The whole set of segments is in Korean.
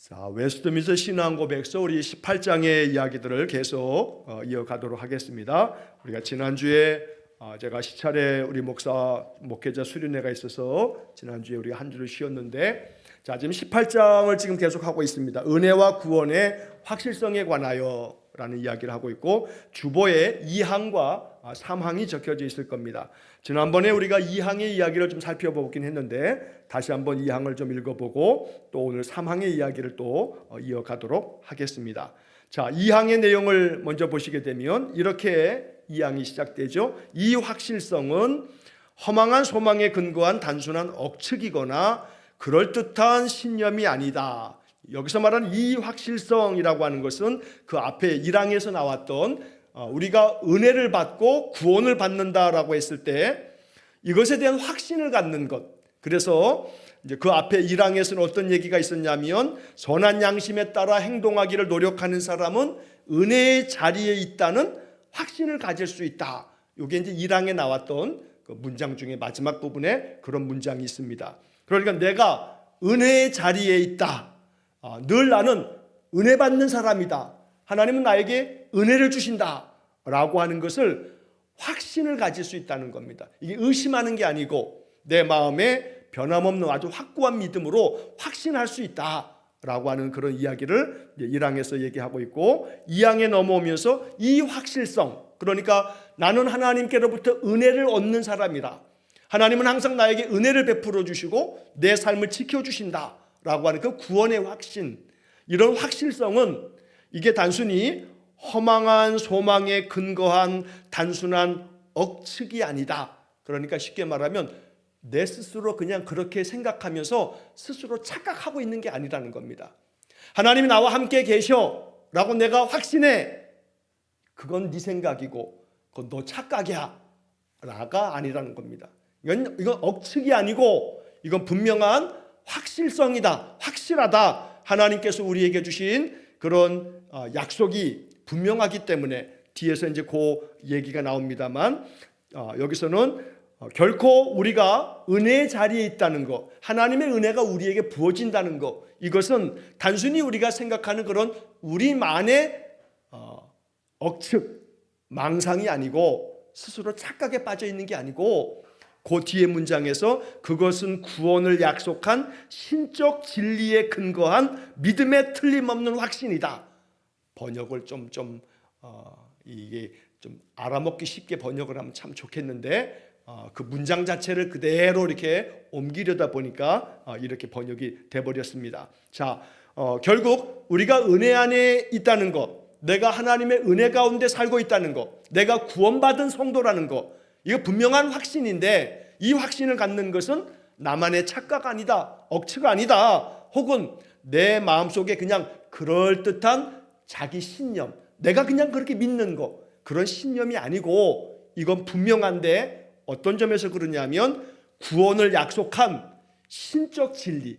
자, 웨스트민스터 신앙고백서 우리 18장의 이야기들을 계속 이어가도록 하겠습니다. 우리가 지난주에 제가 시차례 우리 목회자 수련회가 있어서 지난주에 우리가 한 주를 쉬었는데, 자, 지금 18장을 지금 계속하고 있습니다. 은혜와 구원의 확실성에 관하여 라는 이야기를 하고 있고, 주보에 2항과 3항이 적혀져 있을 겁니다. 지난번에 우리가 2항의 이야기를 좀 살펴보긴 했는데 다시 한번 2항을 좀 읽어보고 또 오늘 3항의 이야기를 또 이어가도록 하겠습니다. 자, 2항의 내용을 먼저 보시게 되면 이렇게 2항이 시작되죠. 이 확실성은 허망한 소망에 근거한 단순한 억측이거나 그럴듯한 신념이 아니다. 여기서 말하는 이 확실성이라고 하는 것은 그 앞에 1항에서 나왔던 우리가 은혜를 받고 구원을 받는다라고 했을 때 이것에 대한 확신을 갖는 것. 그래서 이제 그 앞에 1항에서는 어떤 얘기가 있었냐면, 선한 양심에 따라 행동하기를 노력하는 사람은 은혜의 자리에 있다는 확신을 가질 수 있다. 이게 이제 1항에 나왔던 그 문장 중에 마지막 부분에 그런 문장이 있습니다. 그러니까 내가 은혜의 자리에 있다. 늘 나는 은혜 받는 사람이다. 하나님은 나에게 은혜를 주신다 라고 하는 것을 확신을 가질 수 있다는 겁니다. 이게 의심하는 게 아니고 내 마음에 변함없는 아주 확고한 믿음으로 확신할 수 있다 라고 하는 그런 이야기를 1항에서 얘기하고 있고, 2항에 넘어오면서 이 확실성, 그러니까 나는 하나님께로부터 은혜를 얻는 사람이다. 하나님은 항상 나에게 은혜를 베풀어 주시고 내 삶을 지켜주신다 라고 하는 그 구원의 확신, 이런 확실성은 이게 단순히 허망한 소망에 근거한 단순한 억측이 아니다. 그러니까 쉽게 말하면 내 스스로 그냥 그렇게 생각하면서 스스로 착각하고 있는 게 아니라는 겁니다. 하나님이 나와 함께 계셔 라고 내가 확신해. 그건 네 생각이고 그건 너 착각이야 라가 아니라는 겁니다. 이건 억측이 아니고 이건 분명한 확실성이다. 확실하다. 하나님께서 우리에게 주신 그런 약속이 분명하기 때문에 뒤에서 이제 그 얘기가 나옵니다만, 여기서는 결코 우리가 은혜의 자리에 있다는 것, 하나님의 은혜가 우리에게 부어진다는 것, 이것은 단순히 우리가 생각하는 그런 우리만의 억측, 망상이 아니고 스스로 착각에 빠져 있는 게 아니고, 그 뒤에 문장에서 그것은 구원을 약속한 신적 진리에 근거한 믿음의 틀림없는 확신이다. 번역을 이게 좀 알아먹기 쉽게 번역을 하면 참 좋겠는데, 그 문장 자체를 그대로 이렇게 옮기려다 보니까 이렇게 번역이 돼버렸습니다. 자, 결국 우리가 은혜 안에 있다는 것, 내가 하나님의 은혜 가운데 살고 있다는 것, 내가 구원받은 성도라는 것, 이거 분명한 확신인데, 이 확신을 갖는 것은 나만의 착각 아니다, 억측 아니다, 혹은 내 마음속에 그냥 그럴듯한 자기 신념, 내가 그냥 그렇게 믿는 거, 그런 신념이 아니고 이건 분명한데, 어떤 점에서 그러냐면 구원을 약속한 신적 진리.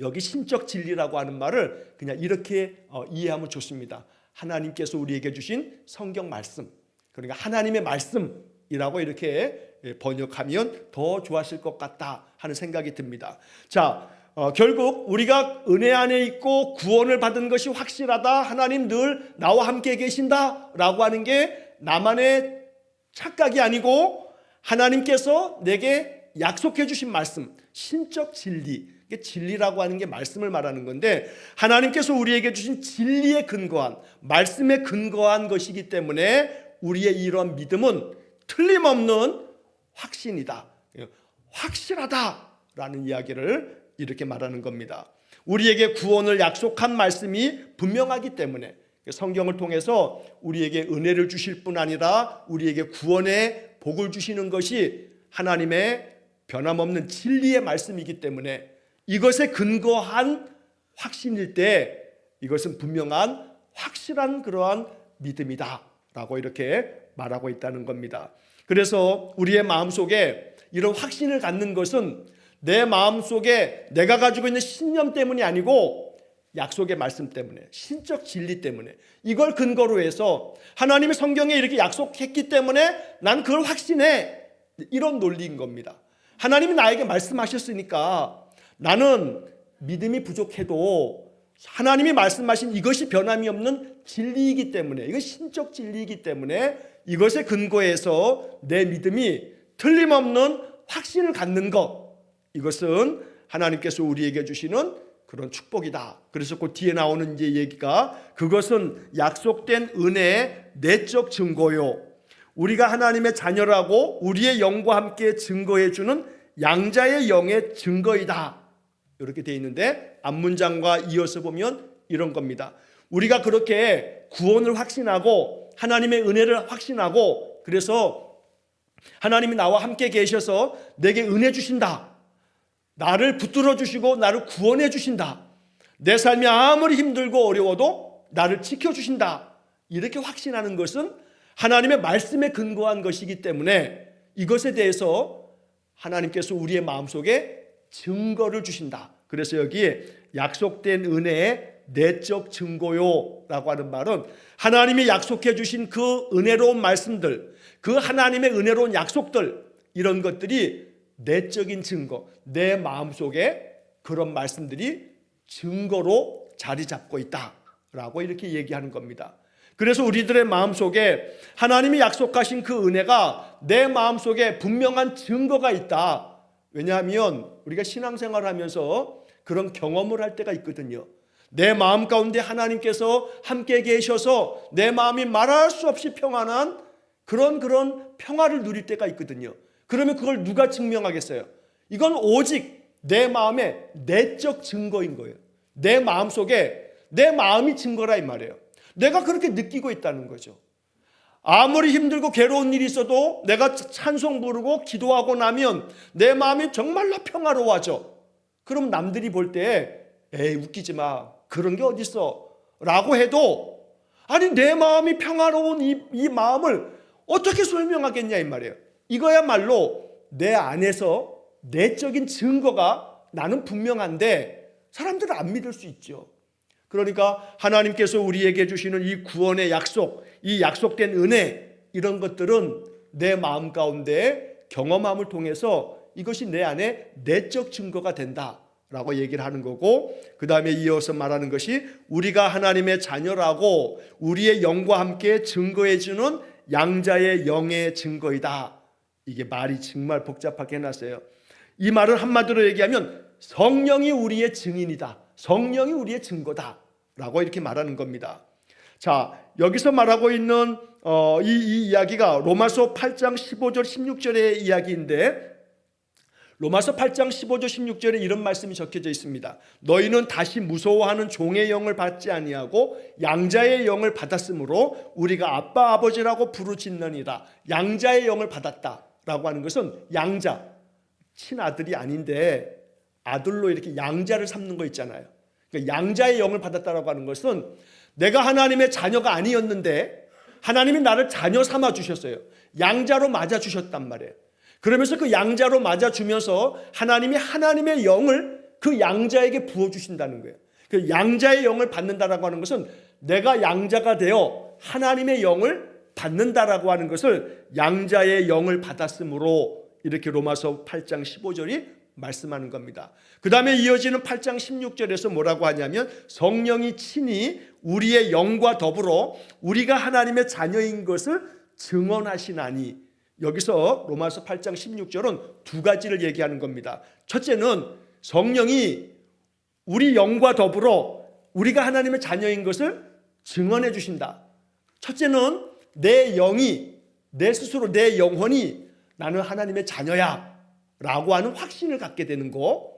여기 신적 진리라고 하는 말을 그냥 이렇게 이해하면 좋습니다. 하나님께서 우리에게 주신 성경 말씀, 그러니까 하나님의 말씀이라고 이렇게 번역하면 더 좋았을 것 같다 하는 생각이 듭니다. 자, 결국 우리가 은혜 안에 있고 구원을 받은 것이 확실하다, 하나님 늘 나와 함께 계신다 라고 하는 게 나만의 착각이 아니고 하나님께서 내게 약속해 주신 말씀, 신적 진리, 진리라고 하는 게 말씀을 말하는 건데, 하나님께서 우리에게 주신 진리에 근거한, 말씀에 근거한 것이기 때문에 우리의 이러한 믿음은 틀림없는 확신이다, 확실하다라는 이야기를 이렇게 말하는 겁니다. 우리에게 구원을 약속한 말씀이 분명하기 때문에 성경을 통해서 우리에게 은혜를 주실 뿐 아니라 우리에게 구원의 복을 주시는 것이 하나님의 변함없는 진리의 말씀이기 때문에 이것에 근거한 확신일 때 이것은 분명한 확실한 그러한 믿음이다 라고 이렇게 말하고 있다는 겁니다. 그래서 우리의 마음속에 이런 확신을 갖는 것은 내 마음속에 내가 가지고 있는 신념 때문이 아니고 약속의 말씀 때문에, 신적 진리 때문에, 이걸 근거로 해서 하나님의 성경에 이렇게 약속했기 때문에 난 그걸 확신해, 이런 논리인 겁니다. 하나님이 나에게 말씀하셨으니까 나는 믿음이 부족해도 하나님이 말씀하신 이것이 변함이 없는 진리이기 때문에, 이건 신적 진리이기 때문에 이것에 근거해서 내 믿음이 틀림없는 확신을 갖는 것, 이것은 하나님께서 우리에게 주시는 그런 축복이다. 그래서 그 뒤에 나오는 이제 얘기가, 그것은 약속된 은혜의 내적 증거요, 우리가 하나님의 자녀라고 우리의 영과 함께 증거해 주는 양자의 영의 증거이다. 이렇게 되어 있는데 앞문장과 이어서 보면 이런 겁니다. 우리가 그렇게 구원을 확신하고 하나님의 은혜를 확신하고, 그래서 하나님이 나와 함께 계셔서 내게 은혜 주신다, 나를 붙들어 주시고 나를 구원해 주신다, 내 삶이 아무리 힘들고 어려워도 나를 지켜주신다, 이렇게 확신하는 것은 하나님의 말씀에 근거한 것이기 때문에 이것에 대해서 하나님께서 우리의 마음속에 증거를 주신다. 그래서 여기에 약속된 은혜의 내적 증거요라고 하는 말은 하나님이 약속해 주신 그 은혜로운 말씀들, 그 하나님의 은혜로운 약속들, 이런 것들이 내적인 증거, 내 마음속에 그런 말씀들이 증거로 자리 잡고 있다라고 이렇게 얘기하는 겁니다. 그래서 우리들의 마음속에 하나님이 약속하신 그 은혜가 내 마음속에 분명한 증거가 있다. 왜냐하면 우리가 신앙생활을 하면서 그런 경험을 할 때가 있거든요. 내 마음 가운데 하나님께서 함께 계셔서 내 마음이 말할 수 없이 평안한 그런 평화를 누릴 때가 있거든요. 그러면 그걸 누가 증명하겠어요? 이건 오직 내 마음의 내적 증거인 거예요. 내 마음속에 내 마음이 증거라 이 말이에요. 내가 그렇게 느끼고 있다는 거죠. 아무리 힘들고 괴로운 일이 있어도 내가 찬송 부르고 기도하고 나면 내 마음이 정말로 평화로워져. 그럼 남들이 볼 때 에이 웃기지 마, 그런 게 어딨어 라고 해도, 아니 내 마음이 평화로운 이 마음을 어떻게 설명하겠냐 이 말이에요. 이거야말로 내 안에서 내적인 증거가 나는 분명한데 사람들은 안 믿을 수 있죠. 그러니까 하나님께서 우리에게 주시는 이 구원의 약속, 이 약속된 은혜, 이런 것들은 내 마음 가운데 경험함을 통해서 이것이 내 안에 내적 증거가 된다라고 얘기를 하는 거고, 그 다음에 이어서 말하는 것이 우리가 하나님의 자녀라고 우리의 영과 함께 증거해 주는 양자의 영의 증거이다. 이게 말이 정말 복잡하게 해놨어요. 이 말을 한마디로 얘기하면 성령이 우리의 증인이다, 성령이 우리의 증거다 라고 이렇게 말하는 겁니다. 자, 여기서 말하고 있는 이 이야기가 로마서 8장 15절 16절의 이야기인데, 로마서 8장 15절 16절에 이런 말씀이 적혀져 있습니다. 너희는 다시 무서워하는 종의 영을 받지 아니하고 양자의 영을 받았으므로 우리가 아빠 아버지라고 부르짖느니라. 양자의 영을 받았다라고 하는 것은 양자, 친아들이 아닌데 아들로 이렇게 양자를 삼는 거 있잖아요. 그러니까 양자의 영을 받았다라고 하는 것은 내가 하나님의 자녀가 아니었는데 하나님이 나를 자녀 삼아 주셨어요. 양자로 맞아 주셨단 말이에요. 그러면서 그 양자로 맞아 주면서 하나님이 하나님의 영을 그 양자에게 부어 주신다는 거예요. 그 양자의 영을 받는다라고 하는 것은 내가 양자가 되어 하나님의 영을 받는다라고 하는 것을 양자의 영을 받았으므로 이렇게 로마서 8장 15절이 말씀하는 겁니다. 그 다음에 이어지는 8장 16절에서 뭐라고 하냐면 성령이 친히 우리의 영과 더불어 우리가 하나님의 자녀인 것을 증언하시나니, 여기서 로마서 8장 16절은 두 가지를 얘기하는 겁니다. 첫째는 성령이 우리 영과 더불어 우리가 하나님의 자녀인 것을 증언해 주신다. 첫째는 내 영이, 내 스스로 내 영혼이 나는 하나님의 자녀야 라고 하는 확신을 갖게 되는 거.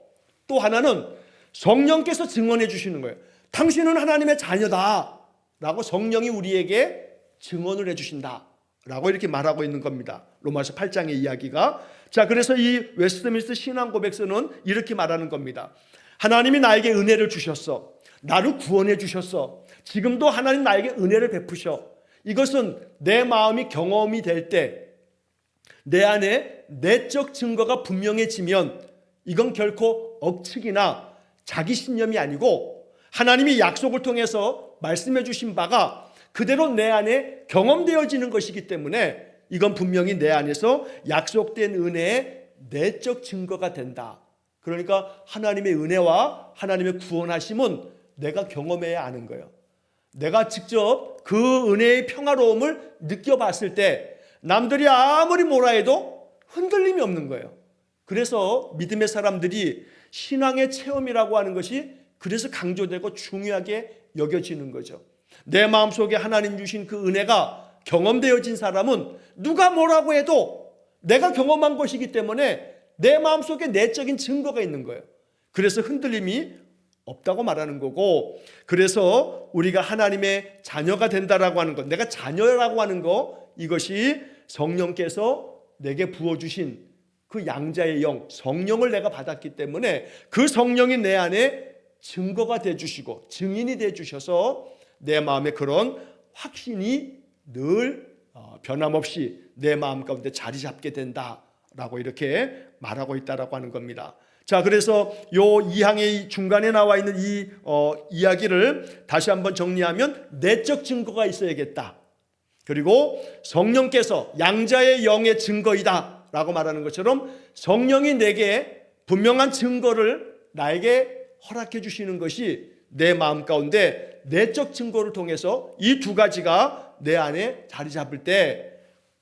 또 하나는 성령께서 증언해 주시는 거예요. 당신은 하나님의 자녀다 라고 성령이 우리에게 증언을 해 주신다 라고 이렇게 말하고 있는 겁니다. 로마서 8장의 이야기가. 자, 그래서 이 웨스트민스터 신앙 고백서는 이렇게 말하는 겁니다. 하나님이 나에게 은혜를 주셨어. 나를 구원해 주셨어. 지금도 하나님 나에게 은혜를 베푸셔. 이것은 내 마음이 경험이 될 때 내 안에 내적 증거가 분명해지면 이건 결코 억측이나 자기 신념이 아니고 하나님이 약속을 통해서 말씀해 주신 바가 그대로 내 안에 경험되어지는 것이기 때문에 이건 분명히 내 안에서 약속된 은혜의 내적 증거가 된다. 그러니까 하나님의 은혜와 하나님의 구원하심은 내가 경험해야 아는 거예요. 내가 직접 그 은혜의 평화로움을 느껴봤을 때 남들이 아무리 뭐라 해도 흔들림이 없는 거예요. 그래서 믿음의 사람들이 신앙의 체험이라고 하는 것이 그래서 강조되고 중요하게 여겨지는 거죠. 내 마음속에 하나님 주신 그 은혜가 경험되어진 사람은 누가 뭐라고 해도 내가 경험한 것이기 때문에 내 마음속에 내적인 증거가 있는 거예요. 그래서 흔들림이 없다고 말하는 거고, 그래서 우리가 하나님의 자녀가 된다라고 하는 것, 내가 자녀라고 하는 것, 이것이 성령께서 내게 부어주신 그 양자의 영, 성령을 내가 받았기 때문에 그 성령이 내 안에 증거가 되어주시고 증인이 되어주셔서 내 마음에 그런 확신이 늘 변함없이 내 마음 가운데 자리 잡게 된다라고 이렇게 말하고 있다라고 하는 겁니다. 자, 그래서 요 2항의 중간에 나와 있는 이 이야기를 다시 한번 정리하면 내적 증거가 있어야겠다. 그리고 성령께서 양자의 영의 증거이다 라고 말하는 것처럼 성령이 내게 분명한 증거를 나에게 허락해 주시는 것이 내 마음 가운데 내적 증거를 통해서 이 두 가지가 내 안에 자리 잡을 때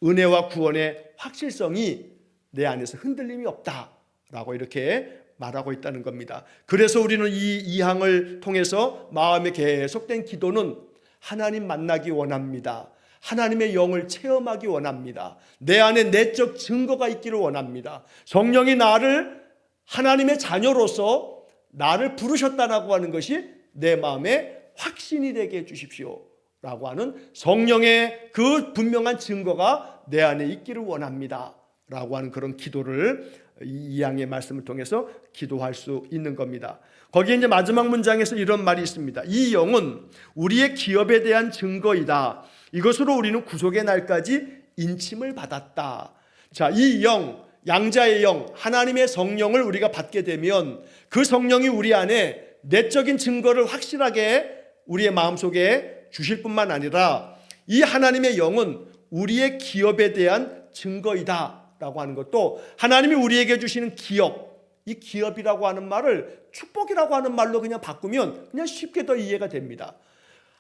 은혜와 구원의 확실성이 내 안에서 흔들림이 없다라고 이렇게 말하고 있다는 겁니다. 그래서 우리는 이 2항을 통해서 마음에 계속된 기도는 하나님 만나기 원합니다. 하나님의 영을 체험하기 원합니다. 내 안에 내적 증거가 있기를 원합니다. 성령이 나를 하나님의 자녀로서 나를 부르셨다라고 하는 것이 내 마음에 확신이 되게 해주십시오 라고 하는 성령의 그 분명한 증거가 내 안에 있기를 원합니다 라고 하는 그런 기도를 이 2항의 말씀을 통해서 기도할 수 있는 겁니다. 거기에 이제 마지막 문장에서 이런 말이 있습니다. 이 영은 우리의 기업에 대한 증거이다. 이것으로 우리는 구속의 날까지 인침을 받았다. 자, 이 영, 양자의 영, 하나님의 성령을 우리가 받게 되면 그 성령이 우리 안에 내적인 증거를 확실하게 우리의 마음속에 주실 뿐만 아니라 이 하나님의 영은 우리의 기업에 대한 증거이다 라고 하는 것도, 하나님이 우리에게 주시는 기업, 이 기업이라고 하는 말을 축복이라고 하는 말로 그냥 바꾸면 그냥 쉽게 더 이해가 됩니다.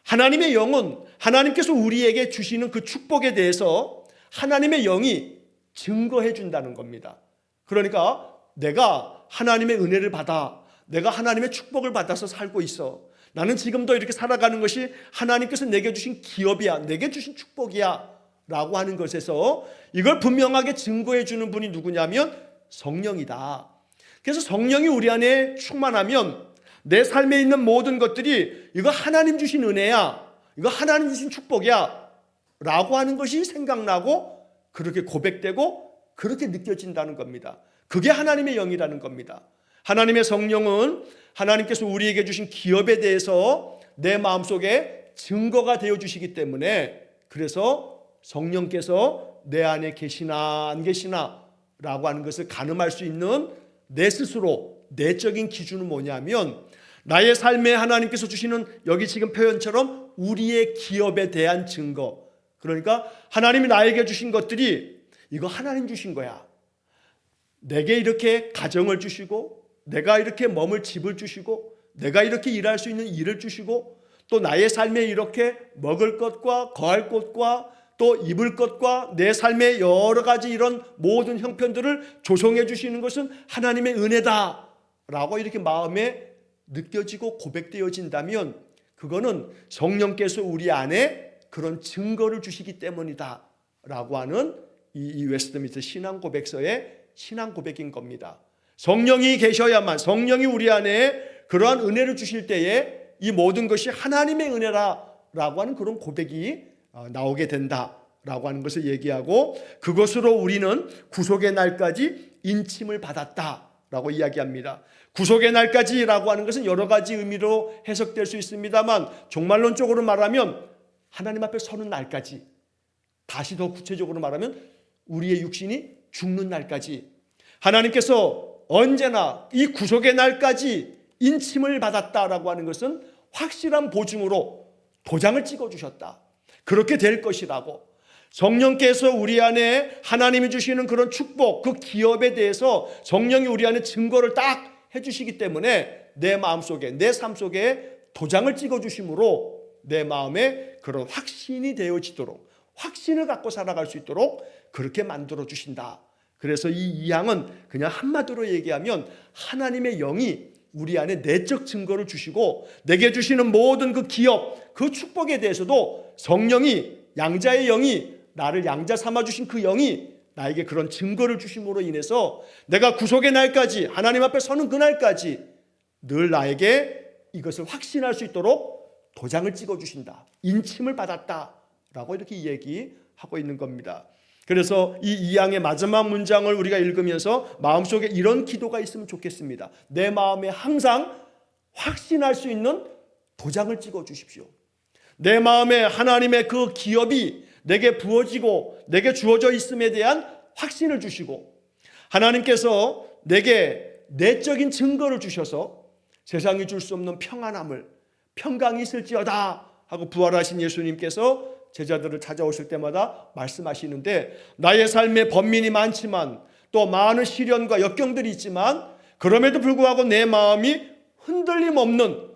하나님의 영은 하나님께서 우리에게 주시는 그 축복에 대해서 하나님의 영이 증거해 준다는 겁니다. 그러니까 내가 하나님의 은혜를 받아, 내가 하나님의 축복을 받아서 살고 있어, 나는 지금도 이렇게 살아가는 것이 하나님께서 내게 주신 기업이야, 내게 주신 축복이야 라고 하는 것에서 이걸 분명하게 증거해 주는 분이 누구냐면 성령이다. 그래서 성령이 우리 안에 충만하면 내 삶에 있는 모든 것들이 이거 하나님 주신 은혜야, 이거 하나님 주신 축복이야 라고 하는 것이 생각나고 그렇게 고백되고 그렇게 느껴진다는 겁니다. 그게 하나님의 영이라는 겁니다. 하나님의 성령은 하나님께서 우리에게 주신 기업에 대해서 내 마음속에 증거가 되어 주시기 때문에, 그래서 성령께서 내 안에 계시나 안 계시나 라고 하는 것을 가늠할 수 있는 내 스스로 내적인 기준은 뭐냐면, 나의 삶에 하나님께서 주시는 여기 지금 표현처럼 우리의 기업에 대한 증거, 그러니까 하나님이 나에게 주신 것들이 이거 하나님 주신 거야. 내게 이렇게 가정을 주시고, 내가 이렇게 머물 집을 주시고, 내가 이렇게 일할 수 있는 일을 주시고, 또 나의 삶에 이렇게 먹을 것과 거할 곳과 또 입을 것과 내 삶의 여러 가지 이런 모든 형편들을 조성해 주시는 것은 하나님의 은혜다 라고 이렇게 마음에 느껴지고 고백되어진다면, 그거는 성령께서 우리 안에 그런 증거를 주시기 때문이다 라고 하는 이 웨스트민스터 신앙 고백서의 신앙 고백인 겁니다. 성령이 계셔야만, 성령이 우리 안에 그러한 은혜를 주실 때에 이 모든 것이 하나님의 은혜라고 하는 그런 고백이 나오게 된다라고 하는 것을 얘기하고, 그것으로 우리는 구속의 날까지 인침을 받았다라고 이야기합니다. 구속의 날까지라고 하는 것은 여러 가지 의미로 해석될 수 있습니다만, 종말론적으로 말하면 하나님 앞에 서는 날까지, 다시 더 구체적으로 말하면 우리의 육신이 죽는 날까지, 하나님께서 언제나 이 구속의 날까지 인침을 받았다라고 하는 것은 확실한 보증으로 도장을 찍어주셨다, 그렇게 될 것이라고, 성령께서 우리 안에 하나님이 주시는 그런 축복, 그 기업에 대해서 성령이 우리 안에 증거를 딱 해주시기 때문에 내 마음속에, 내 삶 속에 도장을 찍어주심으로 내 마음에 그런 확신이 되어지도록, 확신을 갖고 살아갈 수 있도록 그렇게 만들어 주신다. 그래서 이 2항은 그냥 한마디로 얘기하면 하나님의 영이 우리 안에 내적 증거를 주시고 내게 주시는 모든 그 기업, 그 축복에 대해서도 성령이, 양자의 영이, 나를 양자 삼아주신 그 영이 나에게 그런 증거를 주심으로 인해서 내가 구속의 날까지, 하나님 앞에 서는 그날까지 늘 나에게 이것을 확신할 수 있도록 도장을 찍어주신다. 인침을 받았다라고 이렇게 얘기하고 있는 겁니다. 그래서 이 2항의 마지막 문장을 우리가 읽으면서 마음속에 이런 기도가 있으면 좋겠습니다. 내 마음에 항상 확신할 수 있는 도장을 찍어주십시오. 내 마음에 하나님의 그 기업이 내게 부어지고 내게 주어져 있음에 대한 확신을 주시고, 하나님께서 내게 내적인 증거를 주셔서 세상이 줄 수 없는 평안함을, 평강이 있을지어다 하고 부활하신 예수님께서 제자들을 찾아오실 때마다 말씀하시는데, 나의 삶에 번민이 많지만 또 많은 시련과 역경들이 있지만 그럼에도 불구하고 내 마음이 흔들림 없는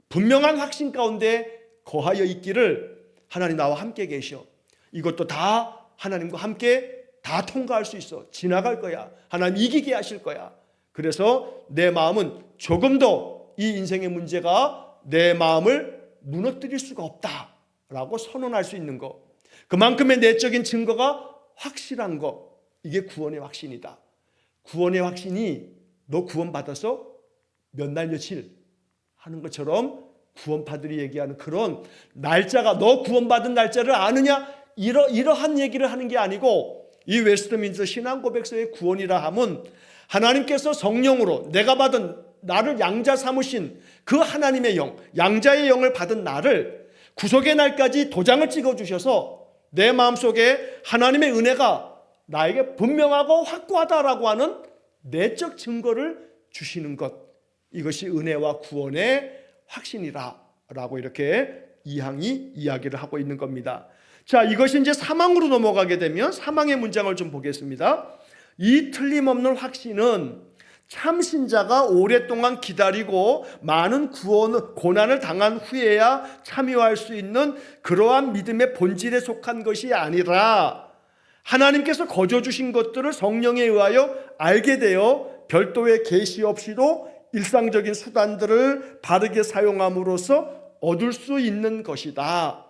분명한 확신 가운데 거하여 있기를 하나님 나와 함께 계셔. 이것도 다 하나님과 함께 다 통과할 수 있어. 지나갈 거야. 하나님 이기게 하실 거야. 그래서 내 마음은 조금도 이 인생의 문제가 내 마음을 무너뜨릴 수가 없다라고 선언할 수 있는 것. 그만큼의 내적인 증거가 확실한 것. 이게 구원의 확신이다. 구원의 확신이 너 구원받아서 몇 날 며칠 하는 것처럼 구원파들이 얘기하는 그런 날짜가, 너 구원받은 날짜를 아느냐, 이러한 얘기를 하는 게 아니고, 이 웨스트민스터 신앙고백서의 구원이라 함은 하나님께서 성령으로 내가 받은, 나를 양자 삼으신 그 하나님의 영, 양자의 영을 받은 나를 구속의 날까지 도장을 찍어주셔서 내 마음속에 하나님의 은혜가 나에게 분명하고 확고하다라고 하는 내적 증거를 주시는 것, 이것이 은혜와 구원의 확신이라 라고 이렇게 2항이 이야기를 하고 있는 겁니다. 자, 이것이 이제 3항으로 넘어가게 되면 3항의 문장을 좀 보겠습니다. 이 틀림없는 확신은 참신자가 오랫동안 기다리고 많은 고난을 당한 후에야 참여할 수 있는 그러한 믿음의 본질에 속한 것이 아니라 하나님께서 거저 주신 것들을 성령에 의하여 알게 되어 별도의 계시 없이도 일상적인 수단들을 바르게 사용함으로써 얻을 수 있는 것이다.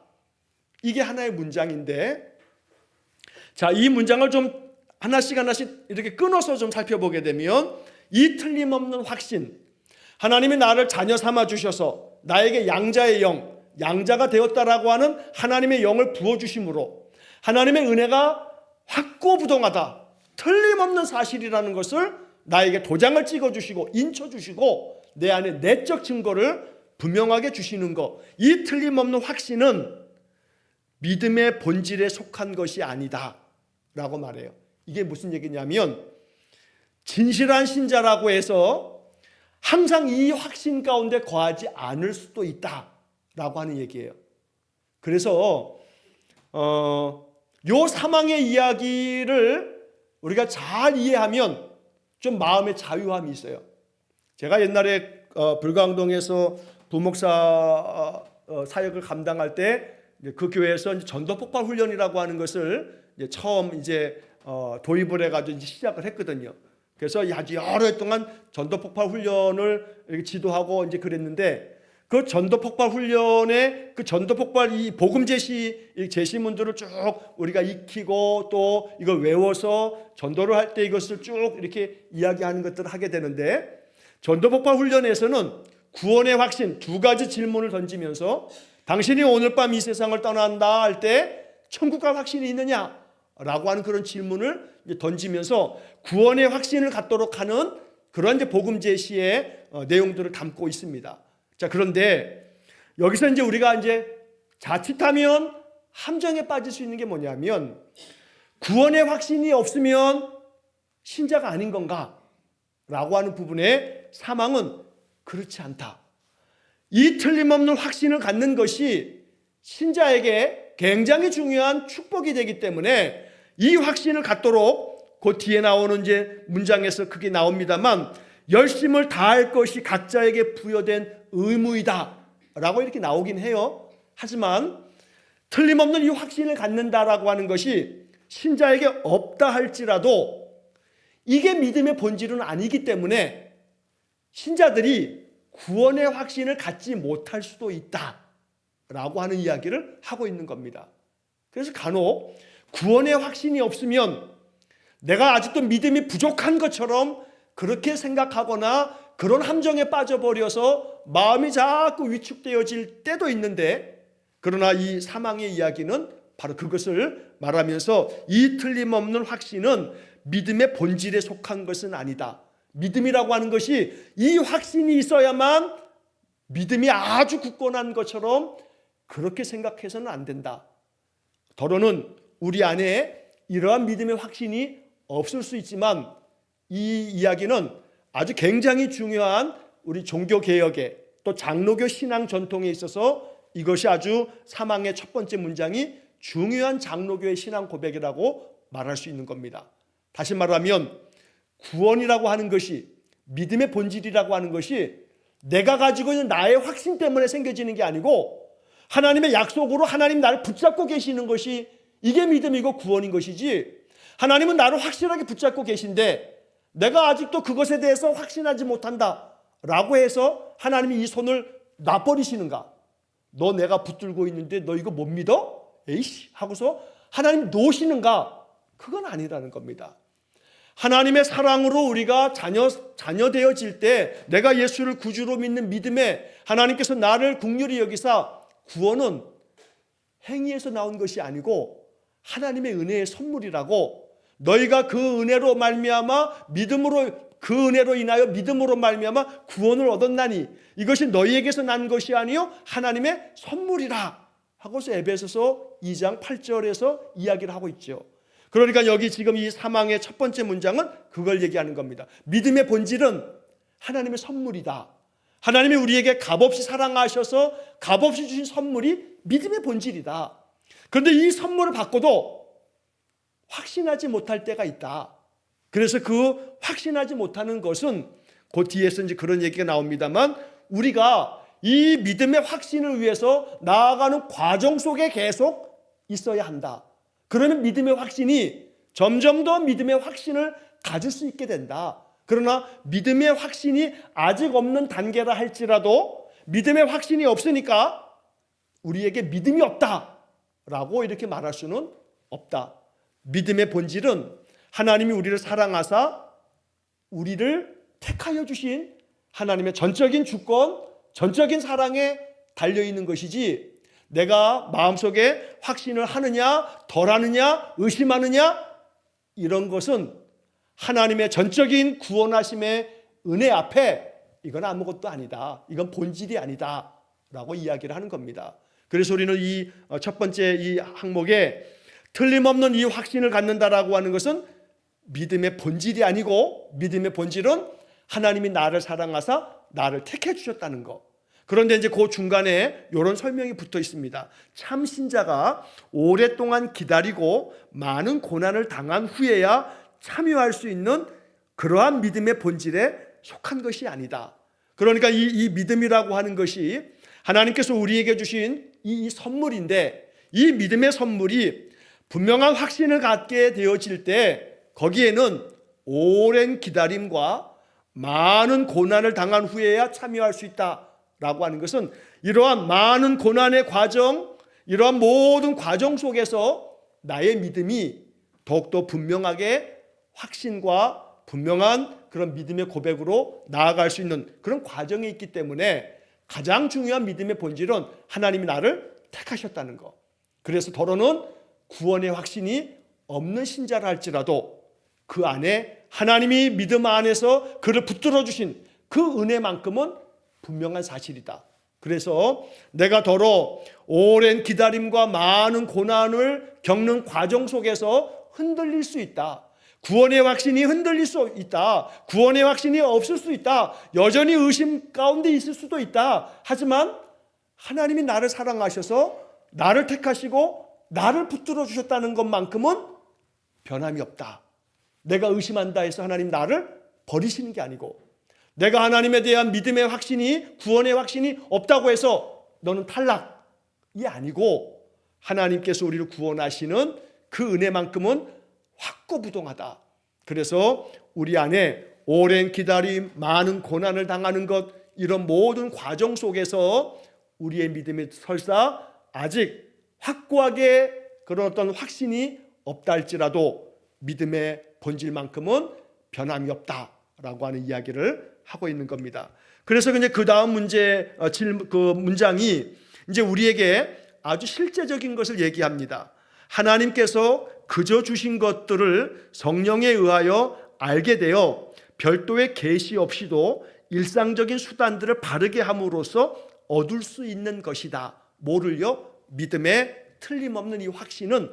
이게 하나의 문장인데, 자, 이 문장을 좀 하나씩 이렇게 끊어서 좀 살펴보게 되면, 이 틀림없는 확신, 하나님이 나를 자녀 삼아 주셔서 나에게 양자의 영, 양자가 되었다라고 하는 하나님의 영을 부어주심으로 하나님의 은혜가 확고부동하다, 틀림없는 사실이라는 것을 나에게 도장을 찍어주시고 인쳐주시고 내 안에 내적 증거를 분명하게 주시는 것, 이 틀림없는 확신은 믿음의 본질에 속한 것이 아니다 라고 말해요. 이게 무슨 얘기냐면, 진실한 신자라고 해서 항상 이 확신 가운데 거하지 않을 수도 있다라고 하는 얘기예요. 그래서 요 사망의 이야기를 우리가 잘 이해하면 좀 마음의 자유함이 있어요. 제가 옛날에 불광동에서 부목사 사역을 감당할 때 그 교회에서 전도폭발 훈련이라고 하는 것을 처음 도입을 해가지고 시작을 했거든요. 그래서 아주 여러 해 동안 전도폭발 훈련을 이렇게 지도하고 그랬는데, 그 전도폭발 훈련에 그 전도폭발 이 복음 제시문들을 쭉 우리가 익히고 또 이걸 외워서 전도를 할 때 이것을 쭉 이렇게 이야기하는 것들을 하게 되는데, 전도폭발 훈련에서는 구원의 확신 2가지 질문을 던지면서, 당신이 오늘 밤 이 세상을 떠난다 할 때 천국 갈 확신이 있느냐? 라고 하는 그런 질문을 던지면서 구원의 확신을 갖도록 하는 그런 복음 제시의 내용들을 담고 있습니다. 자, 그런데 여기서 우리가 자칫하면 함정에 빠질 수 있는 게 뭐냐면, 구원의 확신이 없으면 신자가 아닌 건가? 라고 하는 부분에 사망은 그렇지 않다. 이 틀림없는 확신을 갖는 것이 신자에게 굉장히 중요한 축복이 되기 때문에 이 확신을 갖도록 그 뒤에 나오는 문장에서 크게 나옵니다만, 열심을 다할 것이 각자에게 부여된 의무이다 라고 이렇게 나오긴 해요. 하지만 틀림없는 이 확신을 갖는다라고 하는 것이 신자에게 없다 할지라도 이게 믿음의 본질은 아니기 때문에 신자들이 구원의 확신을 갖지 못할 수도 있다라고 하는 이야기를 하고 있는 겁니다. 그래서 간혹 구원의 확신이 없으면 내가 아직도 믿음이 부족한 것처럼 그렇게 생각하거나 그런 함정에 빠져버려서 마음이 자꾸 위축되어질 때도 있는데, 그러나 이 사망의 이야기는 바로 그것을 말하면서 이 틀림없는 확신은 믿음의 본질에 속한 것은 아니다. 믿음이라고 하는 것이 이 확신이 있어야만 믿음이 아주 굳건한 것처럼 그렇게 생각해서는 안 된다. 더러는 우리 안에 이러한 믿음의 확신이 없을 수 있지만 이 이야기는 아주 굉장히 중요한 우리 종교개혁에 또 장로교 신앙 전통에 있어서 이것이 아주 사망의 첫 번째 문장이 중요한 장로교의 신앙 고백이라고 말할 수 있는 겁니다. 다시 말하면 구원이라고 하는 것이, 믿음의 본질이라고 하는 것이 내가 가지고 있는 나의 확신 때문에 생겨지는 게 아니고 하나님의 약속으로 하나님 나를 붙잡고 계시는 것이 이게 믿음이고 구원인 것이지, 하나님은 나를 확실하게 붙잡고 계신데 내가 아직도 그것에 대해서 확신하지 못한다 라고 해서 하나님이 이 손을 놔버리시는가? 너 내가 붙들고 있는데 너 이거 못 믿어? 에이씨 하고서 하나님 놓으시는가? 그건 아니라는 겁니다. 하나님의 사랑으로 우리가 자녀 되어질 때 내가 예수를 구주로 믿는 믿음에 하나님께서 나를 긍휼히 여기사 구원은 행위에서 나온 것이 아니고 하나님의 은혜의 선물이라고, 너희가 그 은혜로 말미암아 그 은혜로 인하여 믿음으로 말미암아 구원을 얻었나니 이것이 너희에게서 난 것이 아니요 하나님의 선물이라 하고서 에베소서 2장 8절에서 이야기를 하고 있죠. 그러니까 여기 지금 이 사망의 첫 번째 문장은 그걸 얘기하는 겁니다. 믿음의 본질은 하나님의 선물이다. 하나님이 우리에게 값없이 사랑하셔서 값없이 주신 선물이 믿음의 본질이다. 그런데 이 선물을 받고도 확신하지 못할 때가 있다. 그래서 그 확신하지 못하는 것은 그 뒤에서 이제 그런 얘기가 나옵니다만, 우리가 이 믿음의 확신을 위해서 나아가는 과정 속에 계속 있어야 한다. 그러면 믿음의 확신이 점점 더 믿음의 확신을 가질 수 있게 된다. 그러나 믿음의 확신이 아직 없는 단계라 할지라도 믿음의 확신이 없으니까 우리에게 믿음이 없다라고 이렇게 말할 수는 없다. 믿음의 본질은 하나님이 우리를 사랑하사 우리를 택하여 주신 하나님의 전적인 주권, 전적인 사랑에 달려있는 것이지, 내가 마음속에 확신을 하느냐 덜하느냐 의심하느냐 이런 것은 하나님의 전적인 구원하심의 은혜 앞에 이건 아무것도 아니다. 이건 본질이 아니다 라고 이야기를 하는 겁니다. 그래서 우리는 이 첫 번째 이 항목에 틀림없는 이 확신을 갖는다라고 하는 것은 믿음의 본질이 아니고, 믿음의 본질은 하나님이 나를 사랑하사 나를 택해 주셨다는 것. 그런데 이제 그 중간에 이런 설명이 붙어 있습니다. 참 신자가 오랫동안 기다리고 많은 고난을 당한 후에야 참여할 수 있는 그러한 믿음의 본질에 속한 것이 아니다. 그러니까 이 믿음이라고 하는 것이 하나님께서 우리에게 주신 이 선물인데, 이 믿음의 선물이 분명한 확신을 갖게 되어질 때 거기에는 오랜 기다림과 많은 고난을 당한 후에야 참여할 수 있다라고 하는 것은, 이러한 많은 고난의 과정, 이러한 모든 과정 속에서 나의 믿음이 더욱더 분명하게 확신과 분명한 그런 믿음의 고백으로 나아갈 수 있는 그런 과정에 있기 때문에 가장 중요한 믿음의 본질은 하나님이 나를 택하셨다는 것. 그래서 더러는 구원의 확신이 없는 신자라 할지라도 그 안에 하나님이 믿음 안에서 그를 붙들어 주신 그 은혜만큼은 분명한 사실이다. 그래서 내가 더러 오랜 기다림과 많은 고난을 겪는 과정 속에서 흔들릴 수 있다. 구원의 확신이 흔들릴 수 있다. 구원의 확신이 없을 수 있다. 여전히 의심 가운데 있을 수도 있다. 하지만 하나님이 나를 사랑하셔서 나를 택하시고 나를 붙들어 주셨다는 것만큼은 변함이 없다. 내가 의심한다 해서 하나님 나를 버리시는 게 아니고, 내가 하나님에 대한 믿음의 확신이, 구원의 확신이 없다고 해서 너는 탈락이 아니고 하나님께서 우리를 구원하시는 그 은혜만큼은 확고부동하다. 그래서 우리 안에 오랜 기다림, 많은 고난을 당하는 것, 이런 모든 과정 속에서 우리의 믿음이 설사 아직 확고하게 그런 어떤 확신이 없다 할지라도 믿음의 본질만큼은 변함이 없다라고 하는 이야기를 하고 있는 겁니다. 그래서 이제 그 다음 문장이 이제 우리에게 아주 실제적인 것을 얘기합니다. 하나님께서 그저 주신 것들을 성령에 의하여 알게 되어 별도의 계시 없이도 일상적인 수단들을 바르게 함으로써 얻을 수 있는 것이다. 뭐를요? 믿음의 틀림없는 이 확신은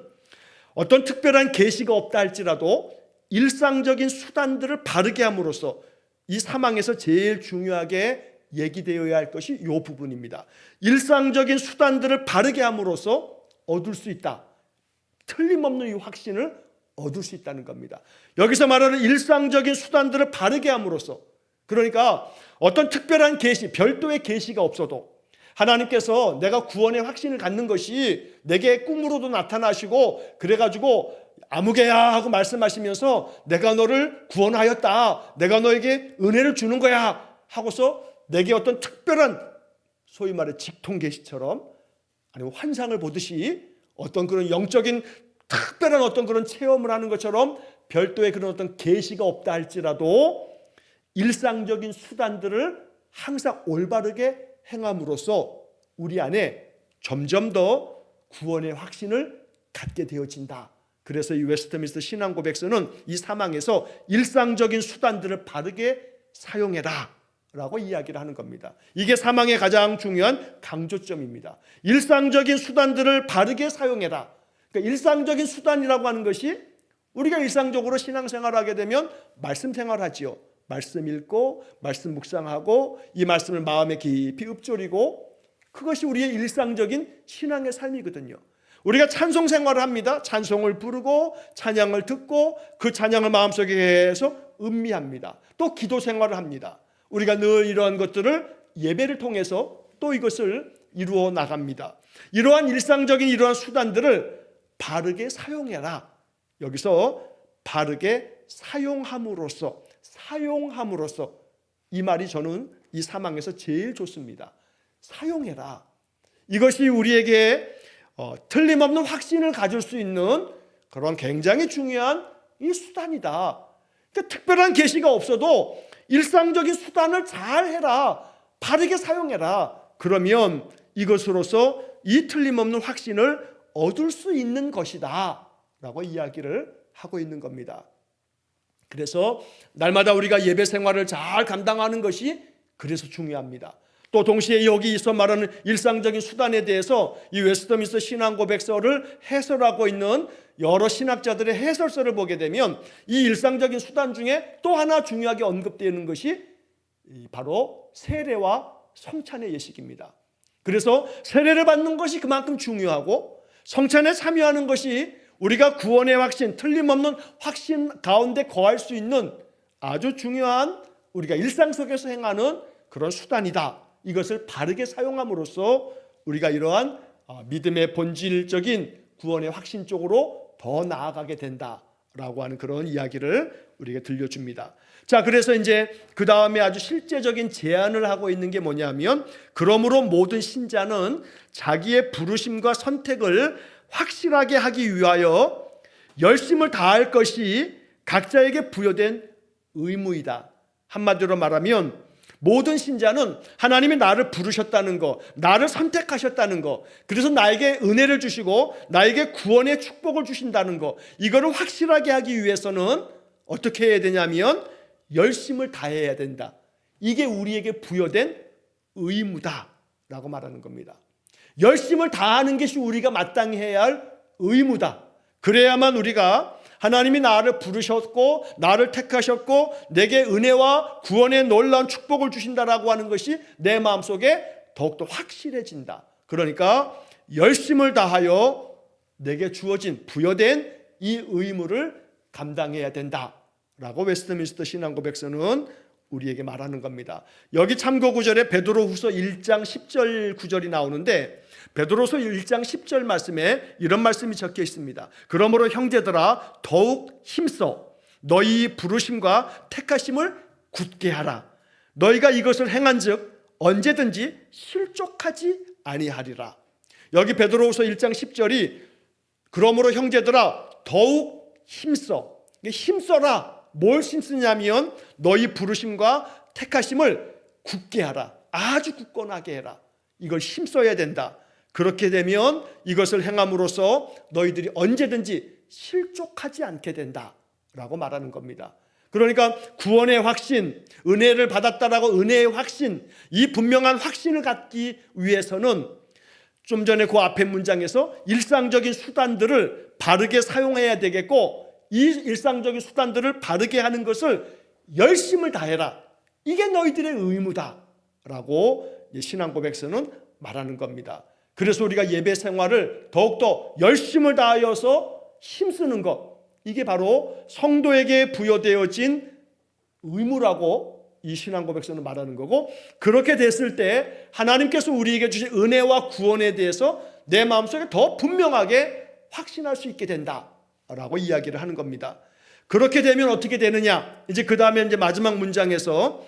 어떤 특별한 계시가 없다 할지라도 일상적인 수단들을 바르게 함으로써 이 사망에서 제일 중요하게 얘기되어야 할 것이 이 부분입니다. 일상적인 수단들을 바르게 함으로써 얻을 수 있다. 틀림없는 이 확신을 얻을 수 있다는 겁니다. 여기서 말하는 일상적인 수단들을 바르게 함으로써, 그러니까 어떤 특별한 계시, 별도의 계시가 없어도 하나님께서 내가 구원의 확신을 갖는 것이 내게 꿈으로도 나타나시고 그래가지고 아무개야 하고 말씀하시면서 내가 너를 구원하였다, 내가 너에게 은혜를 주는 거야 하고서 내게 어떤 특별한 소위 말해 직통 계시처럼 아니면 환상을 보듯이 어떤 그런 영적인 특별한 어떤 그런 체험을 하는 것처럼 별도의 그런 어떤 계시가 없다 할지라도 일상적인 수단들을 항상 올바르게 행함으로써 우리 안에 점점 더 구원의 확신을 갖게 되어진다. 그래서 이 웨스트민스터 신앙고백서는 이 사망에서 일상적인 수단들을 바르게 사용해라 라고 이야기를 하는 겁니다. 이게 사망의 가장 중요한 강조점입니다. 일상적인 수단들을 바르게 사용해라. 그러니까 일상적인 수단이라고 하는 것이 우리가 일상적으로 신앙생활을 하게 되면 말씀 생활하지요. 말씀 읽고 말씀 묵상하고 이 말씀을 마음에 깊이 읊조리고, 그것이 우리의 일상적인 신앙의 삶이거든요. 우리가 찬송 생활을 합니다. 찬송을 부르고 찬양을 듣고 그 찬양을 마음속에 계속 음미합니다. 또 기도 생활을 합니다. 우리가 늘 이러한 것들을 예배를 통해서 또 이것을 이루어 나갑니다. 이러한 일상적인 이러한 수단들을 바르게 사용해라. 여기서 바르게 사용함으로써 이 말이 저는 이 사망에서 제일 좋습니다. 사용해라. 이것이 우리에게 틀림없는 확신을 가질 수 있는 그런 굉장히 중요한 이 수단이다. 그러니까 특별한 계시가 없어도 일상적인 수단을 잘 해라. 바르게 사용해라. 그러면 이것으로서 이 틀림없는 확신을 얻을 수 있는 것이다 라고 이야기를 하고 있는 겁니다. 그래서 날마다 우리가 예배 생활을 잘 감당하는 것이 그래서 중요합니다. 또 동시에 여기서 말하는 일상적인 수단에 대해서 이 웨스트민스터 신앙고백서를 해설하고 있는 여러 신학자들의 해설서를 보게 되면 이 일상적인 수단 중에 또 하나 중요하게 언급되는 것이 바로 세례와 성찬의 예식입니다. 그래서 세례를 받는 것이 그만큼 중요하고 성찬에 참여하는 것이 우리가 구원의 확신, 틀림없는 확신 가운데 거할 수 있는 아주 중요한 우리가 일상 속에서 행하는 그런 수단이다. 이것을 바르게 사용함으로써 우리가 이러한 믿음의 본질적인 구원의 확신 쪽으로 더 나아가게 된다라고 하는 그런 이야기를 우리가 들려줍니다. 자, 그래서 이제 그 다음에 아주 실제적인 제안을 하고 있는 게 뭐냐면, 그러므로 모든 신자는 자기의 부르심과 선택을 확실하게 하기 위하여 열심을 다할 것이 각자에게 부여된 의무이다. 한마디로 말하면 모든 신자는 하나님이 나를 부르셨다는 거, 나를 선택하셨다는 거, 그래서 나에게 은혜를 주시고 나에게 구원의 축복을 주신다는 거, 이거를 확실하게 하기 위해서는 어떻게 해야 되냐면 열심을 다해야 된다. 이게 우리에게 부여된 의무다라고 말하는 겁니다. 열심을 다하는 것이 우리가 마땅히 해야 할 의무다. 그래야만 우리가 하나님이 나를 부르셨고 나를 택하셨고 내게 은혜와 구원의 놀라운 축복을 주신다라고 하는 것이 내 마음속에 더욱더 확실해진다. 그러니까 열심을 다하여 내게 주어진 부여된 이 의무를 감당해야 된다라고 웨스트민스터 신앙고백서는 우리에게 말하는 겁니다. 여기 참고 구절에 베드로후서 1장 10절 구절이 나오는데 베드로서 1장 10절 말씀에 이런 말씀이 적혀 있습니다. 그러므로 형제들아 더욱 힘써 너희 부르심과 택하심을 굳게 하라. 너희가 이것을 행한즉 언제든지 실족하지 아니하리라. 여기 베드로후서 1장 10절이 그러므로 형제들아 더욱 힘써. 힘써라. 뭘 힘쓰냐면 너희 부르심과 택하심을 굳게 하라. 아주 굳건하게 해라. 이걸 힘써야 된다. 그렇게 되면 이것을 행함으로써 너희들이 언제든지 실족하지 않게 된다라고 말하는 겁니다. 그러니까 구원의 확신, 은혜를 받았다라고 은혜의 확신, 이 분명한 확신을 갖기 위해서는 좀 전에 그 앞에 문장에서 일상적인 수단들을 바르게 사용해야 되겠고 이 일상적인 수단들을 바르게 하는 것을 열심을 다해라. 이게 너희들의 의무다라고 신앙고백서는 말하는 겁니다. 그래서 우리가 예배 생활을 더욱더 열심을 다하여서 힘쓰는 것, 이게 바로 성도에게 부여되어진 의무라고 이 신앙고백서는 말하는 거고, 그렇게 됐을 때 하나님께서 우리에게 주신 은혜와 구원에 대해서 내 마음속에 더 분명하게 확신할 수 있게 된다라고 이야기를 하는 겁니다. 그렇게 되면 어떻게 되느냐? 이제 그 다음에 이제 마지막 문장에서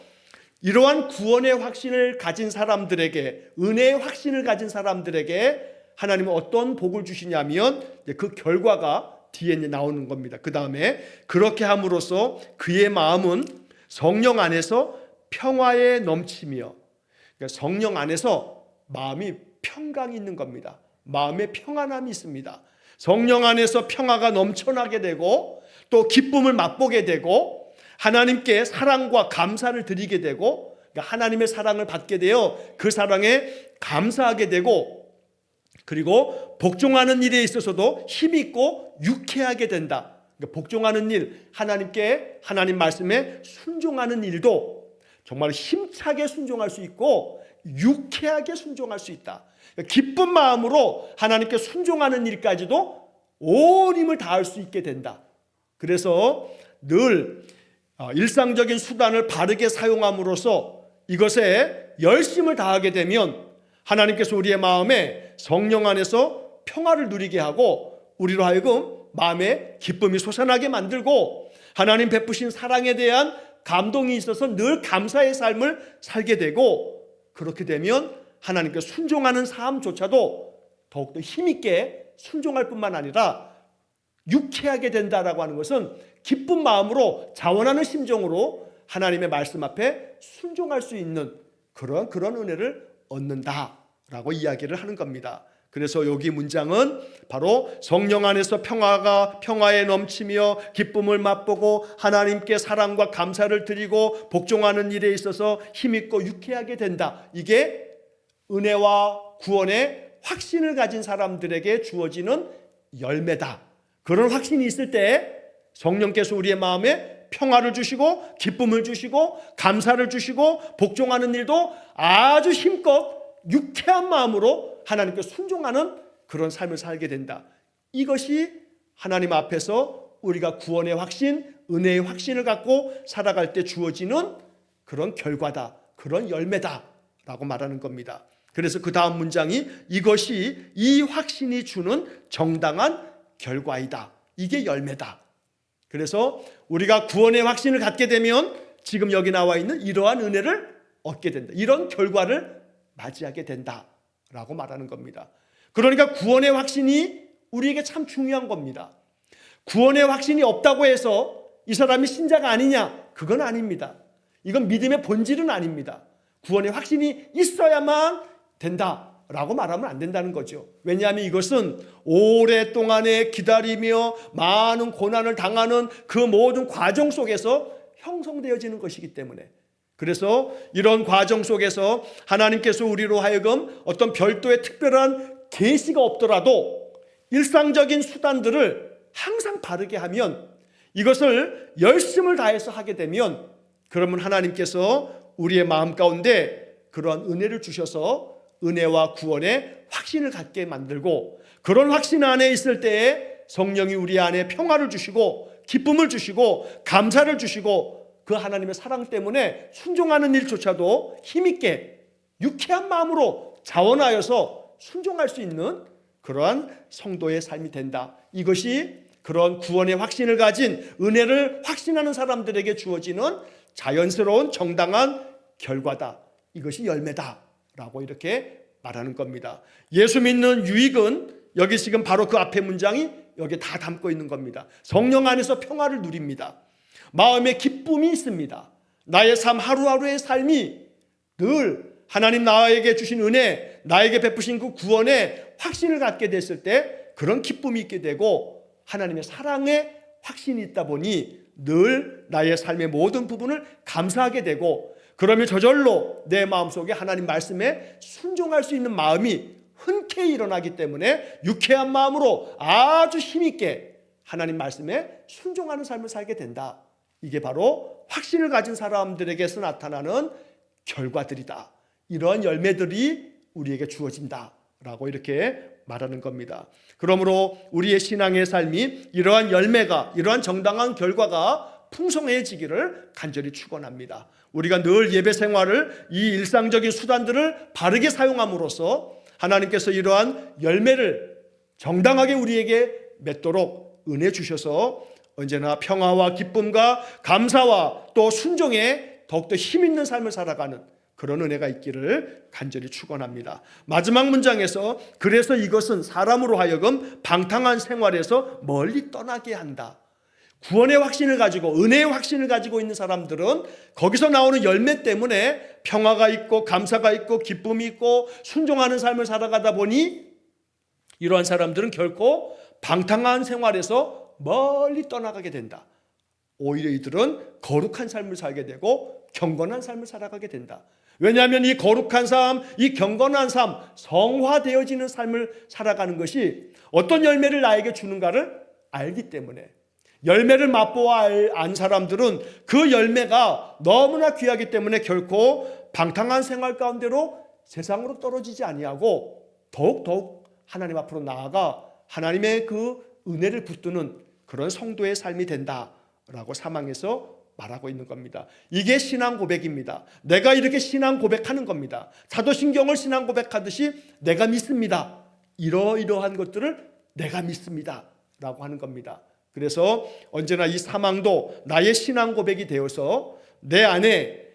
이러한 구원의 확신을 가진 사람들에게, 은혜의 확신을 가진 사람들에게 하나님은 어떤 복을 주시냐면 그 결과가 뒤에 이제 나오는 겁니다. 그 다음에 그렇게 함으로써 그의 마음은 성령 안에서 평화에 넘치며, 그러니까 성령 안에서 마음이 평강이 있는 겁니다. 마음에 평안함이 있습니다. 성령 안에서 평화가 넘쳐나게 되고 또 기쁨을 맛보게 되고 하나님께 사랑과 감사를 드리게 되고, 그러니까 하나님의 사랑을 받게 되어 그 사랑에 감사하게 되고, 그리고 복종하는 일에 있어서도 힘있고 유쾌하게 된다. 그러니까 복종하는 일, 하나님께, 하나님 말씀에 순종하는 일도 정말 힘차게 순종할 수 있고 유쾌하게 순종할 수 있다. 그러니까 기쁜 마음으로 하나님께 순종하는 일까지도 온 힘을 다할 수 있게 된다. 그래서 늘 일상적인 수단을 바르게 사용함으로써 이것에 열심을 다하게 되면 하나님께서 우리의 마음에 성령 안에서 평화를 누리게 하고 우리로 하여금 마음에 기쁨이 솟아나게 만들고 하나님 베푸신 사랑에 대한 감동이 있어서 늘 감사의 삶을 살게 되고, 그렇게 되면 하나님께 순종하는 삶조차도 더욱더 힘있게 순종할 뿐만 아니라 유쾌하게 된다라고 하는 것은 기쁜 마음으로 자원하는 심정으로 하나님의 말씀 앞에 순종할 수 있는 그런 은혜를 얻는다라고 이야기를 하는 겁니다. 그래서 여기 문장은 바로 성령 안에서 평화에 넘치며 기쁨을 맛보고 하나님께 사랑과 감사를 드리고 복종하는 일에 있어서 힘있고 유쾌하게 된다. 이게 은혜와 구원의 확신을 가진 사람들에게 주어지는 열매다. 그런 확신이 있을 때 성령께서 우리의 마음에 평화를 주시고 기쁨을 주시고 감사를 주시고 복종하는 일도 아주 힘껏 유쾌한 마음으로 하나님께 순종하는 그런 삶을 살게 된다. 이것이 하나님 앞에서 우리가 구원의 확신, 은혜의 확신을 갖고 살아갈 때 주어지는 그런 결과다, 그런 열매다라고 말하는 겁니다. 그래서 그 다음 문장이 이것이 이 확신이 주는 정당한 결과이다. 이게 열매다. 그래서 우리가 구원의 확신을 갖게 되면 지금 여기 나와 있는 이러한 은혜를 얻게 된다. 이런 결과를 맞이하게 된다라고 말하는 겁니다. 그러니까 구원의 확신이 우리에게 참 중요한 겁니다. 구원의 확신이 없다고 해서 이 사람이 신자가 아니냐? 그건 아닙니다. 이건 믿음의 본질은 아닙니다. 구원의 확신이 있어야만 된다라고 말하면 안 된다는 거죠. 왜냐하면 이것은 오랫동안의 기다리며 많은 고난을 당하는 그 모든 과정 속에서 형성되어지는 것이기 때문에, 그래서 이런 과정 속에서 하나님께서 우리로 하여금 어떤 별도의 특별한 계시가 없더라도 일상적인 수단들을 항상 바르게 하면, 이것을 열심을 다해서 하게 되면, 그러면 하나님께서 우리의 마음 가운데 그러한 은혜를 주셔서 은혜와 구원의 확신을 갖게 만들고, 그런 확신 안에 있을 때에 성령이 우리 안에 평화를 주시고 기쁨을 주시고 감사를 주시고, 그 하나님의 사랑 때문에 순종하는 일조차도 힘있게 유쾌한 마음으로 자원하여서 순종할 수 있는 그러한 성도의 삶이 된다. 이것이 그런 구원의 확신을 가진 은혜를 확신하는 사람들에게 주어지는 자연스러운 정당한 결과다. 이것이 열매다라고 이렇게 말하는 겁니다. 예수 믿는 유익은 여기 지금 바로 그 앞에 문장이 여기에 다 담고 있는 겁니다. 성령 안에서 평화를 누립니다. 마음에 기쁨이 있습니다. 나의 삶 하루하루의 삶이 늘 하나님 나에게 주신 은혜, 나에게 베푸신 그 구원의 확신을 갖게 됐을 때 그런 기쁨이 있게 되고 하나님의 사랑의 확신이 있다 보니 늘 나의 삶의 모든 부분을 감사하게 되고 그러면 저절로 내 마음속에 하나님 말씀에 순종할 수 있는 마음이 흔쾌히 일어나기 때문에 유쾌한 마음으로 아주 힘있게 하나님 말씀에 순종하는 삶을 살게 된다. 이게 바로 확신을 가진 사람들에게서 나타나는 결과들이다. 이러한 열매들이 우리에게 주어진다라고 이렇게 말하는 겁니다. 그러므로 우리의 신앙의 삶이 이러한 열매가, 이러한 정당한 결과가 풍성해지기를 간절히 축원합니다. 우리가 늘 예배 생활을 이 일상적인 수단들을 바르게 사용함으로써 하나님께서 이러한 열매를 정당하게 우리에게 맺도록 은혜 주셔서 언제나 평화와 기쁨과 감사와 또 순종에 더욱더 힘있는 삶을 살아가는 그런 은혜가 있기를 간절히 축원합니다. 마지막 문장에서 그래서 이것은 사람으로 하여금 방탕한 생활에서 멀리 떠나게 한다. 구원의 확신을 가지고 은혜의 확신을 가지고 있는 사람들은 거기서 나오는 열매 때문에 평화가 있고 감사가 있고 기쁨이 있고 순종하는 삶을 살아가다 보니 이러한 사람들은 결코 방탕한 생활에서 멀리 떠나가게 된다. 오히려 이들은 거룩한 삶을 살게 되고 경건한 삶을 살아가게 된다. 왜냐하면 이 거룩한 삶, 이 경건한 삶, 성화되어지는 삶을 살아가는 것이 어떤 열매를 나에게 주는가를 알기 때문에 열매를 맛보아 안 사람들은 그 열매가 너무나 귀하기 때문에 결코 방탕한 생활 가운데로 세상으로 떨어지지 아니하고 더욱 하나님 앞으로 나아가 하나님의 그 은혜를 붙드는 그런 성도의 삶이 된다라고 사망에서 말하고 있는 겁니다. 이게 신앙 고백입니다. 내가 이렇게 신앙 고백하는 겁니다. 사도신경을 신앙 고백하듯이 내가 믿습니다. 이러이러한 것들을 내가 믿습니다 라고 하는 겁니다. 그래서 언제나 이 사망도 나의 신앙 고백이 되어서 내 안에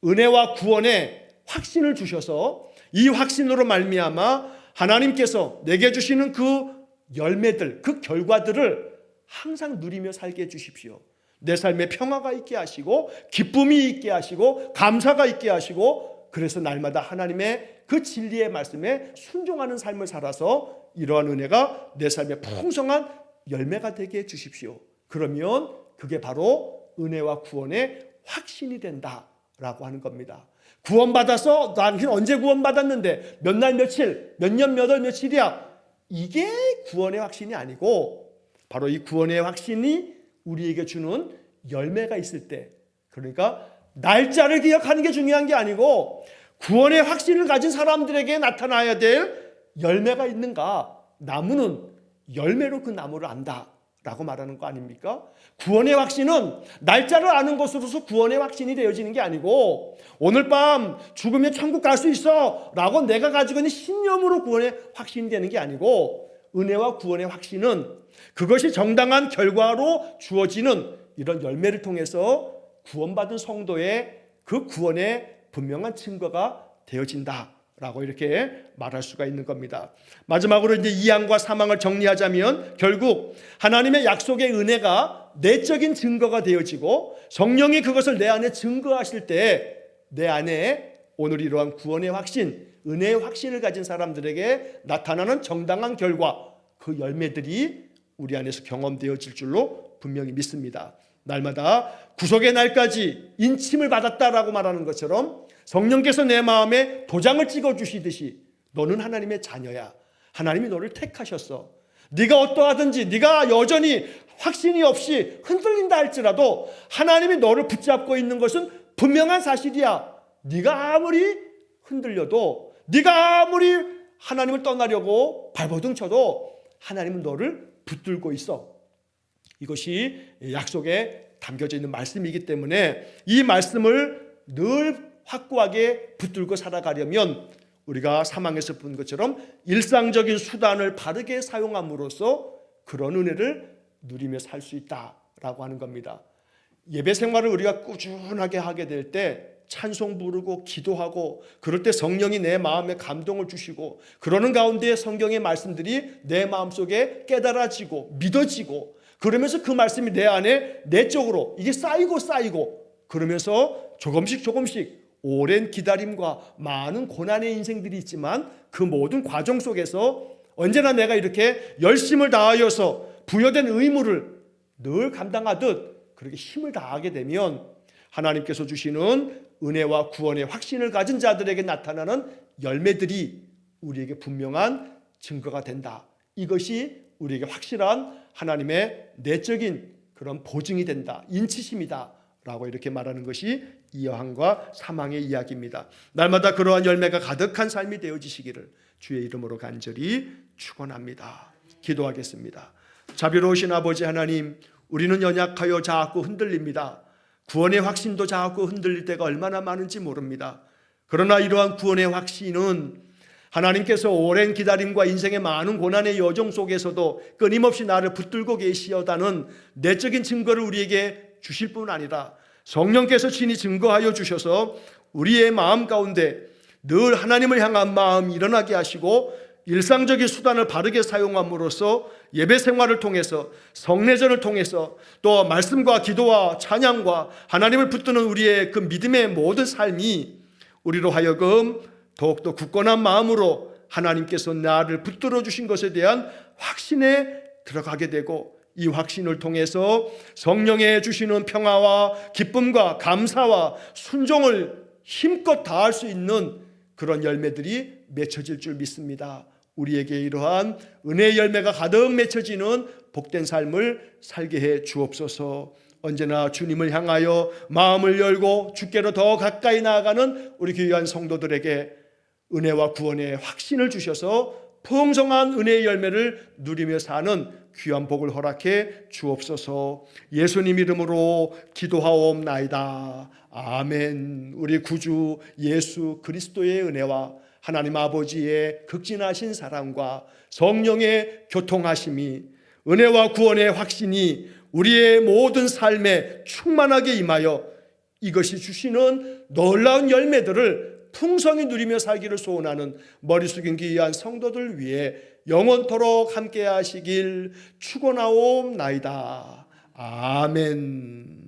은혜와 구원의 확신을 주셔서 이 확신으로 말미암아 하나님께서 내게 주시는 그 열매들, 그 결과들을 항상 누리며 살게 해주십시오. 내 삶에 평화가 있게 하시고 기쁨이 있게 하시고 감사가 있게 하시고 그래서 날마다 하나님의 그 진리의 말씀에 순종하는 삶을 살아서 이러한 은혜가 내 삶에 풍성한 열매가 되게 해주십시오. 그러면 그게 바로 은혜와 구원의 확신이 된다라고 하는 겁니다. 구원받아서 난 언제 구원받았는데 몇 날 며칠 몇 년 몇 월 며칠이야. 이게 구원의 확신이 아니고 바로 이 구원의 확신이 우리에게 주는 열매가 있을 때, 그러니까 날짜를 기억하는 게 중요한 게 아니고 구원의 확신을 가진 사람들에게 나타나야 될 열매가 있는가. 나무는 열매로 그 나무를 안다라고 말하는 거 아닙니까? 구원의 확신은 날짜를 아는 것으로서 구원의 확신이 되어지는 게 아니고 오늘 밤 죽으면 천국 갈 수 있어 라고 내가 가지고 있는 신념으로 구원의 확신이 되는 게 아니고 은혜와 구원의 확신은 그것이 정당한 결과로 주어지는 이런 열매를 통해서 구원받은 성도의 그 구원의 분명한 증거가 되어진다라고 이렇게 말할 수가 있는 겁니다. 마지막으로 이제 이양과 사망을 정리하자면 결국 하나님의 약속의 은혜가 내적인 증거가 되어지고 성령이 그것을 내 안에 증거하실 때 내 안에 오늘 이러한 구원의 확신, 은혜의 확신을 가진 사람들에게 나타나는 정당한 결과, 그 열매들이 우리 안에서 경험되어질 줄로 분명히 믿습니다. 날마다 구속의 날까지 인침을 받았다라고 말하는 것처럼 성령께서 내 마음에 도장을 찍어주시듯이 너는 하나님의 자녀야. 하나님이 너를 택하셨어. 네가 어떠하든지 네가 여전히 확신이 없이 흔들린다 할지라도 하나님이 너를 붙잡고 있는 것은 분명한 사실이야. 네가 아무리 흔들려도 네가 아무리 하나님을 떠나려고 발버둥 쳐도 하나님은 너를 붙들고 있어. 이것이 약속의 담겨져 있는 말씀이기 때문에 이 말씀을 늘 확고하게 붙들고 살아가려면 우리가 사망에서 본 것처럼 일상적인 수단을 바르게 사용함으로써 그런 은혜를 누리며 살 수 있다라고 하는 겁니다. 예배 생활을 우리가 꾸준하게 하게 될 때 찬송 부르고 기도하고 그럴 때 성령이 내 마음에 감동을 주시고 그러는 가운데 성경의 말씀들이 내 마음속에 깨달아지고 믿어지고 그러면서 그 말씀이 내 안에 내적으로 이게 쌓이고 그러면서 조금씩 오랜 기다림과 많은 고난의 인생들이 있지만 그 모든 과정 속에서 언제나 내가 이렇게 열심을 다하여서 부여된 의무를 늘 감당하듯 그렇게 힘을 다하게 되면 하나님께서 주시는 은혜와 구원의 확신을 가진 자들에게 나타나는 열매들이 우리에게 분명한 증거가 된다. 이것이 우리에게 확실한 하나님의 내적인 그런 보증이 된다. 인치심이다 라고 이렇게 말하는 것이 이 여한과 사망의 이야기입니다. 날마다 그러한 열매가 가득한 삶이 되어지시기를 주의 이름으로 간절히 축원합니다. 기도하겠습니다. 자비로우신 아버지 하나님, 우리는 연약하여 자꾸 흔들립니다. 구원의 확신도 자꾸 흔들릴 때가 얼마나 많은지 모릅니다. 그러나 이러한 구원의 확신은 하나님께서 오랜 기다림과 인생의 많은 고난의 여정 속에서도 끊임없이 나를 붙들고 계시다는 내적인 증거를 우리에게 주실 뿐 아니라 성령께서 친히 증거하여 주셔서 우리의 마음 가운데 늘 하나님을 향한 마음이 일어나게 하시고 일상적인 수단을 바르게 사용함으로써 예배 생활을 통해서 성례전을 통해서 또 말씀과 기도와 찬양과 하나님을 붙드는 우리의 그 믿음의 모든 삶이 우리로 하여금 더욱더 굳건한 마음으로 하나님께서 나를 붙들어 주신 것에 대한 확신에 들어가게 되고 이 확신을 통해서 성령의 주시는 평화와 기쁨과 감사와 순종을 힘껏 다할 수 있는 그런 열매들이 맺혀질 줄 믿습니다. 우리에게 이러한 은혜의 열매가 가득 맺혀지는 복된 삶을 살게 해 주옵소서. 언제나 주님을 향하여 마음을 열고 주께로 더 가까이 나아가는 우리 귀한 성도들에게 은혜와 구원의 확신을 주셔서 풍성한 은혜의 열매를 누리며 사는 귀한 복을 허락해 주옵소서. 예수님 이름으로 기도하옵나이다. 아멘. 우리 구주 예수 그리스도의 은혜와 하나님 아버지의 극진하신 사랑과 성령의 교통하심이 은혜와 구원의 확신이 우리의 모든 삶에 충만하게 임하여 이것이 주시는 놀라운 열매들을 풍성히 누리며 살기를 소원하는 머리 숙인 귀한 성도들 위해 영원토록 함께 하시길 축원하옵나이다. 아멘.